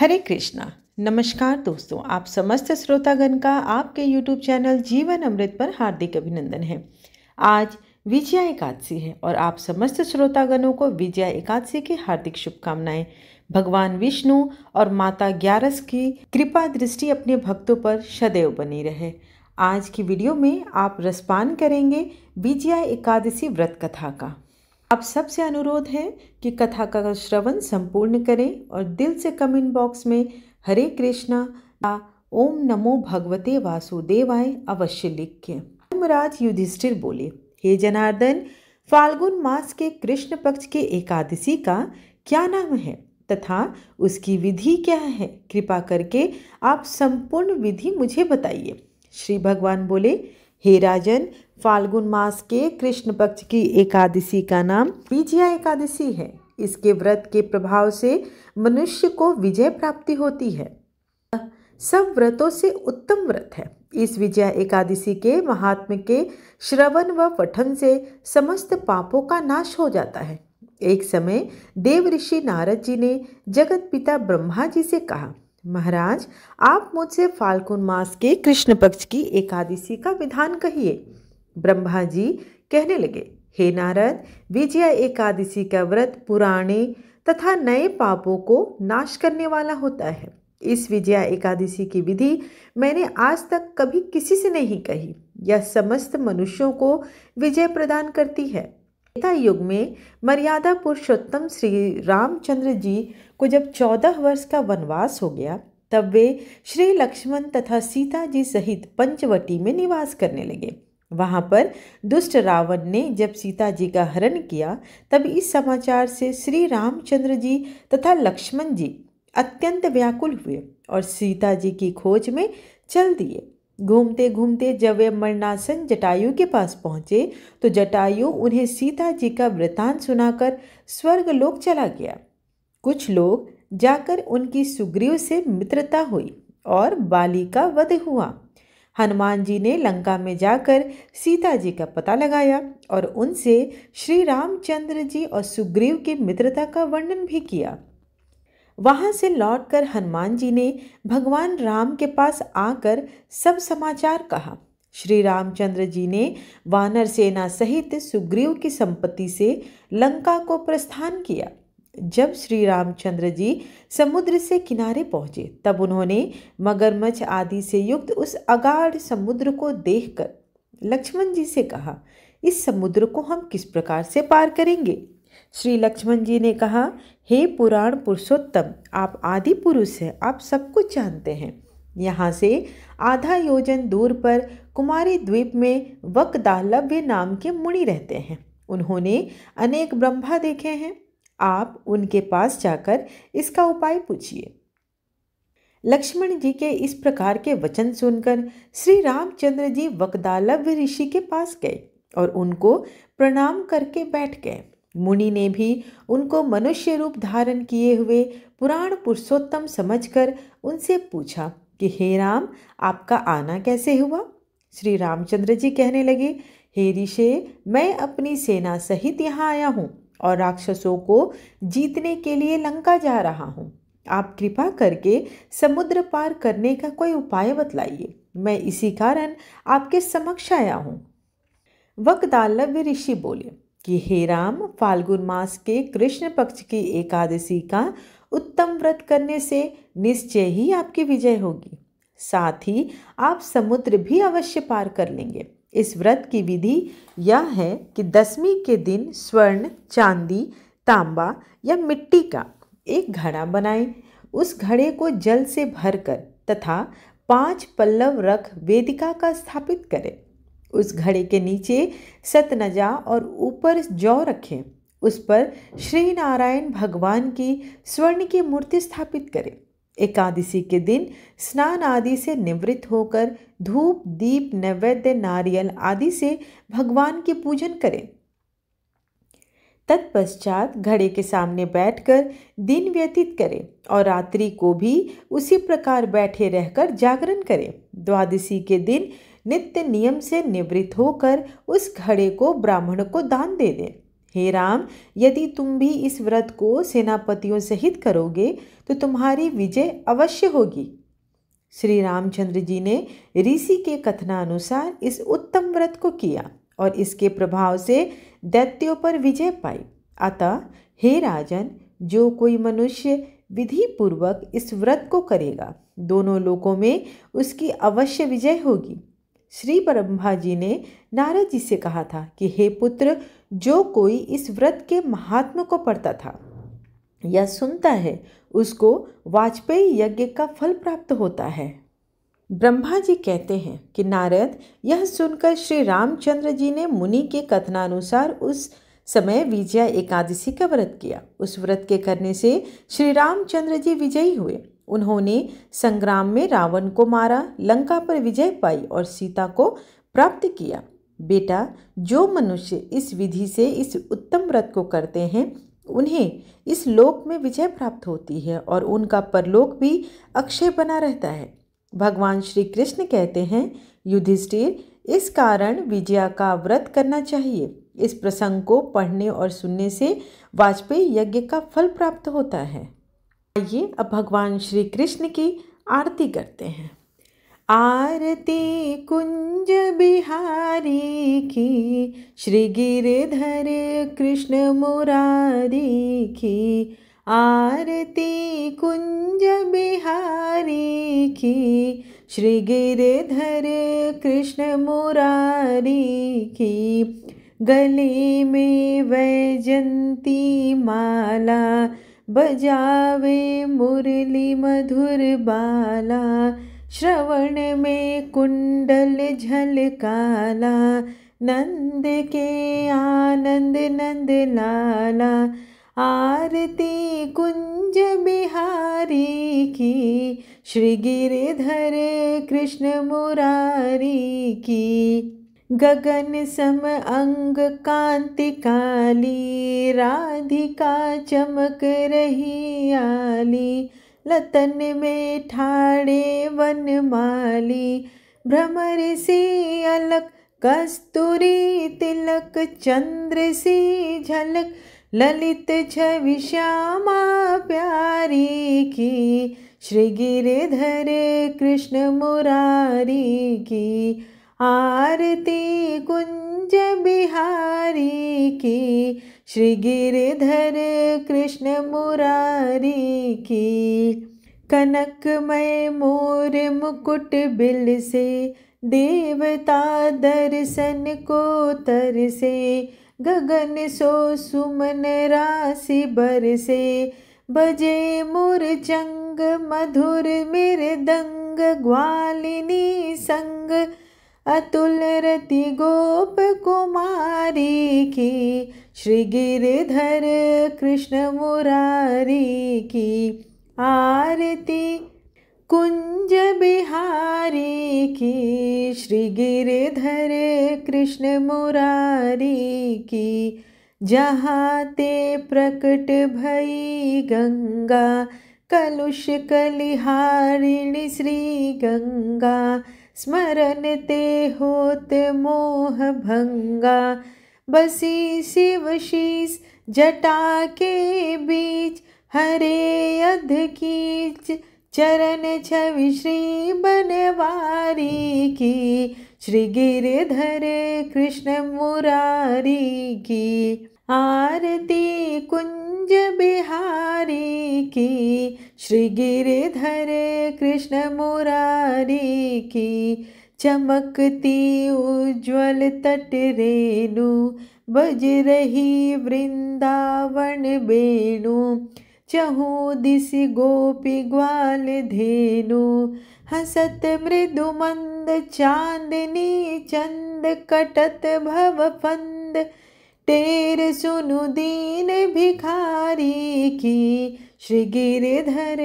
हरे कृष्णा। नमस्कार दोस्तों, आप समस्त श्रोतागण का आपके YouTube चैनल जीवन अमृत पर हार्दिक अभिनंदन है। आज विजया एकादशी है और आप समस्त श्रोतागणों को विजया एकादशी की हार्दिक शुभकामनाएं। भगवान विष्णु और माता ग्यारस की कृपा दृष्टि अपने भक्तों पर सदैव बनी रहे। आज की वीडियो में आप रसपान करेंगे विजया एकादशी व्रत कथा का। आप सबसे अनुरोध है कि कथा का श्रवण संपूर्ण करें और दिल से कमेंट बॉक्स में हरे कृष्णा या ओम नमो भगवते वासुदेवाय अवश्य लिखें। धर्मराज युधिष्ठिर बोले, हे जनार्दन, फाल्गुन मास के कृष्ण पक्ष के एकादशी का क्या नाम है तथा उसकी विधि क्या है? कृपा करके आप संपूर्ण विधि मुझे बताइए। श्री भगवान बोले, हे राजन, फाल्गुन मास के कृष्ण पक्ष की एकादशी का नाम विजया एकादशी है। इसके व्रत के प्रभाव से मनुष्य को विजय प्राप्ति होती है। सब व्रतों से उत्तम व्रत है। इस विजया एकादशी के महात्म्य के श्रवण व पठन से समस्त पापों का नाश हो जाता है। एक समय देव ऋषि नारद जी ने जगत पिता ब्रह्मा जी से कहा, महाराज, आप मुझसे फाल्गुन मास के कृष्ण पक्ष की एकादशी का विधान कहिए। ब्रह्मा जी कहने लगे, हे नारद, विजया एकादशी का व्रत पुराने तथा नए पापों को नाश करने वाला होता है। इस विजया एकादशी की विधि मैंने आज तक कभी किसी से नहीं कही। यह समस्त मनुष्यों को विजय प्रदान करती है। त्रेता युग में मर्यादा पुरुषोत्तम श्री रामचंद्र जी को जब 14 वर्ष का वनवास हो गया, तब वे श्री लक्ष्मण तथा सीता जी सहित पंचवटी में निवास करने लगे। वहां पर दुष्ट रावण ने जब सीता जी का हरण किया, तब इस समाचार से श्री रामचंद्र जी तथा लक्ष्मण जी अत्यंत व्याकुल हुए और सीता जी की खोज में चल दिए। घूमते घूमते जब वे मरणासन जटायु के पास पहुंचे, तो जटायु उन्हें सीता जी का वृतांत सुनाकर स्वर्ग लोक चला गया। कुछ लोग जाकर उनकी सुग्रीव से मित्रता हुई और बाली का वध हुआ। हनुमान जी ने लंका में जाकर सीता जी का पता लगाया और उनसे श्री रामचंद्र जी और सुग्रीव की मित्रता का वर्णन भी किया। वहां से लौटकर हनुमान जी ने भगवान राम के पास आकर सब समाचार कहा। श्री रामचंद्र जी ने वानर सेना सहित सुग्रीव की संपत्ति से लंका को प्रस्थान किया। जब श्री रामचंद्र जी समुद्र से किनारे पहुंचे, तब उन्होंने मगरमच्छ आदि से युक्त उस अगाध समुद्र को देखकर लक्ष्मण जी से कहा, इस समुद्र को हम किस प्रकार से पार करेंगे? श्री लक्ष्मण जी ने कहा, हे पुराण पुरुषोत्तम, आप आदि पुरुष हैं, आप सब कुछ जानते हैं। यहाँ से आधा योजन दूर पर कुमारी द्वीप में वकदालभ्य नाम के मुनि रहते हैं। उन्होंने अनेक ब्रह्मा देखे हैं। आप उनके पास जाकर इसका उपाय पूछिए। लक्ष्मण जी के इस प्रकार के वचन सुनकर श्री रामचंद्र जी वकदालभ्य ऋषि के पास गए और उनको प्रणाम करके बैठ गए। मुनि ने भी उनको मनुष्य रूप धारण किए हुए पुराण पुरुषोत्तम समझकर उनसे पूछा कि हे राम, आपका आना कैसे हुआ? श्री रामचंद्र जी कहने लगे, हे ऋषि, मैं अपनी सेना सहित यहाँ आया हूँ और राक्षसों को जीतने के लिए लंका जा रहा हूँ। आप कृपा करके समुद्र पार करने का कोई उपाय बतलाइए। मैं इसी कारण आपके समक्ष आया हूँ। वकदालभ्य ऋषि बोले कि हे राम, फाल्गुन मास के कृष्ण पक्ष की एकादशी का उत्तम व्रत करने से निश्चय ही आपकी विजय होगी। साथ ही आप समुद्र भी अवश्य पार कर लेंगे। इस व्रत की विधि यह है कि दशमी के दिन स्वर्ण, चांदी, तांबा या मिट्टी का एक घड़ा बनाएं। उस घड़े को जल से भरकर तथा 5 पल्लव रख वेदिका का स्थापित करें। उस घड़े के नीचे सतनजा और ऊपर जौ रखें। उस पर श्री नारायण भगवान की स्वर्ण की मूर्ति स्थापित करें। एकादशी के दिन स्नान आदि से निवृत्त होकर धूप, दीप, नैवेद्य, नारियल आदि से भगवान की पूजन करें। तत्पश्चात घड़े के सामने बैठकर दिन व्यतीत करें और रात्रि को भी उसी प्रकार बैठे रहकर जागरण करें। द्वादशी के दिन नित्य नियम से निवृत्त होकर उस घड़े को ब्राह्मण को दान दे दें। हे राम, यदि तुम भी इस व्रत को सेनापतियों सहित करोगे तो तुम्हारी विजय अवश्य होगी। श्री रामचंद्र जी ने ऋषि के कथनानुसार इस उत्तम व्रत को किया और इसके प्रभाव से दैत्यों पर विजय पाई। अतः हे राजन, जो कोई मनुष्य विधि पूर्वक इस व्रत को करेगा, दोनों लोकों में उसकी अवश्य विजय होगी। श्री ब्रह्मा जी ने नारद जी से कहा था कि हे पुत्र, जो कोई इस व्रत के महात्म्य को पढ़ता था या सुनता है, उसको वाजपेयी यज्ञ का फल प्राप्त होता है। ब्रह्मा जी कहते हैं कि नारद, यह सुनकर श्री रामचंद्र जी ने मुनि के कथनानुसार उस समय विजया एकादशी का व्रत किया। उस व्रत के करने से श्री रामचंद्र जी विजयी हुए। उन्होंने संग्राम में रावण को मारा, लंका पर विजय पाई और सीता को प्राप्त किया। बेटा, जो मनुष्य इस विधि से इस उत्तम व्रत को करते हैं, उन्हें इस लोक में विजय प्राप्त होती है और उनका परलोक भी अक्षय बना रहता है। भगवान श्री कृष्ण कहते हैं, युधिष्ठिर, इस कारण विजया का व्रत करना चाहिए। इस प्रसंग को पढ़ने और सुनने से वाजपेयी यज्ञ का फल प्राप्त होता है। आइए अब भगवान श्री कृष्ण की आरती करते हैं। आरती कुंज बिहारी की, श्री गिरधर कृष्ण मुरारी की। आरती कुंज बिहारी की, श्री गिरधर कृष्ण मुरारी की। गले में वैजंती माला, बजावे मुरली मधुर बाला। श्रवण में कुंडल झलकाला, नंद के आनंद नंद लाला। आरती कुंज बिहारी की, श्री गिरधर कृष्ण मुरारी की। गगन सम अंग कांति काली, राधिका चमक रही आली। लतन में ठाड़े वनमाली, भ्रमर सी अलक कस्तूरी तिलक। चंद्र सी झलक ललित छवि श्यामा प्यारी की। श्री गिरधर कृष्ण मुरारी की। आरती कुंज बिहारी की, श्री गिरधर कृष्ण मुरारी की। कनकमय मोर मुकुट बिल से, देवता दर्शन को तरसे। गगन सो सुमन राशि बरसे, बजे मुरचंग मधुर मृदंग। ग्वालिनी संग अतुल रति गोप कुमारी की। श्री गिरधर कृष्ण मुरारी की। आरती कुंज बिहारी की, श्री गिरधर कृष्ण मुरारी की। जहाँ ते प्रकट भई गंगा, कलुष कलिहारिणी श्री गंगा। स्मरण ते होत मोह भंगा, बसी शिव शीस जटा के बीच। हरे अध कीच चरण छवि श्री बनवारी की। श्री गिरधर कृष्ण मुरारी की। आरती कुंज बिहारी की, श्री गिरधर कृष्ण मुरारी की। चमकती उज्ज्वल तट रेणु, बज रही वृंदावन बेणु। चहु दिस गोपी ग्वाल धेनु, हसत मृदु मंद चांदनी चंद। कटत भव फंद टेर सुनु दीन भिखारी की। श्री गिरधर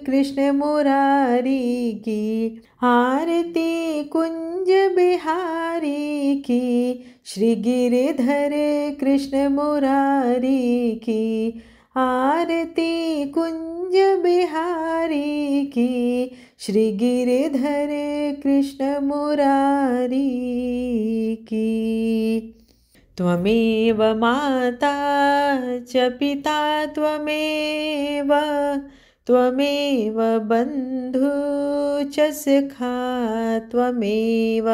कृष्ण मुरारी की। आरती कुंज बिहारी की, श्री गिरधर कृष्ण मुरारी की। आरती कुंज बिहारी की, श्री गिरधर कृष्ण मुरारी की। त्वमेव माता च पिता त्वमेव त्वमेव बन्धु च सखा त्वमेव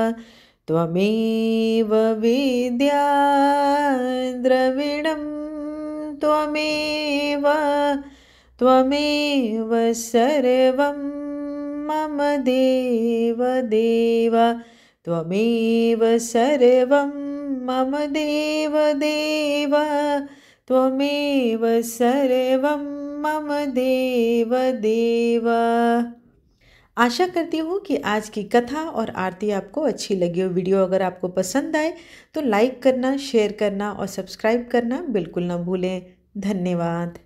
त्वमेव विद्या द्रविणं त्वमेव त्वमेव सर्वं मम देव देव त्वमेव सर्वं मम देव देव त्वमेव सर्वं मम देव देव। आशा करती हूँ कि आज की कथा और आरती आपको अच्छी लगी हो। वीडियो अगर आपको पसंद आए तो लाइक करना, शेयर करना और सब्सक्राइब करना बिल्कुल ना भूलें। धन्यवाद।